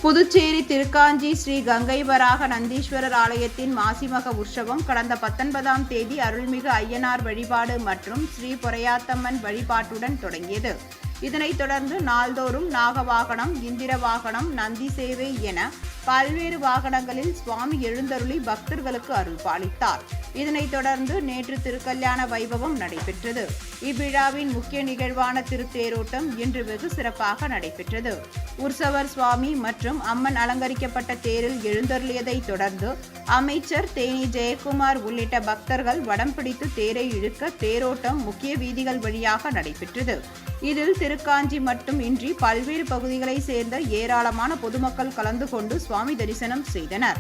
புதுச்சேரி திருக்காஞ்சி ஸ்ரீ கங்கை வராக நந்தீஸ்வரர் ஆலயத்தின் மாசிமக உற்சவம் கடந்த 19ஆம் தேதி அருள்மிகு ஐயனார் வழிபாடு மற்றும் ஸ்ரீ பொறையாத்தம்மன் வழிபாட்டுடன் தொடங்கியது. இதனைத் தொடர்ந்து நாள்தோறும் நாகவாகனம், இந்திர வாகனம், நந்தி சேவை என பல்வேறு வாகனங்களில் சுவாமி எழுந்தருளி பக்தர்களுக்கு அருள் பாலித்தார். இதனைத் தொடர்ந்து நேற்று திருக்கல்யாண வைபவம் நடைபெற்றது. இவ்விழாவின் முக்கிய நிகழ்வான திருத்தேரோட்டம் இன்று வெகு சிறப்பாக நடைபெற்றது. உற்சவர் சுவாமி மற்றும் அம்மன் அலங்கரிக்கப்பட்ட தேரில் எழுந்தருளியதை தொடர்ந்து அமைச்சர் தேனி ஜெயக்குமார் உள்ளிட்ட பக்தர்கள் வடம் பிடித்து தேரை இழுக்க தேரோட்டம் முக்கிய வீதிகள் வழியாக நடைபெற்றது. இதில் திருக்காஞ்சி மட்டும் இன்றி பல்வேறு பகுதிகளை சேர்ந்த ஏராளமான பொதுமக்கள் கலந்து கொண்டு சுவாமி தரிசனம் செய்தனர்.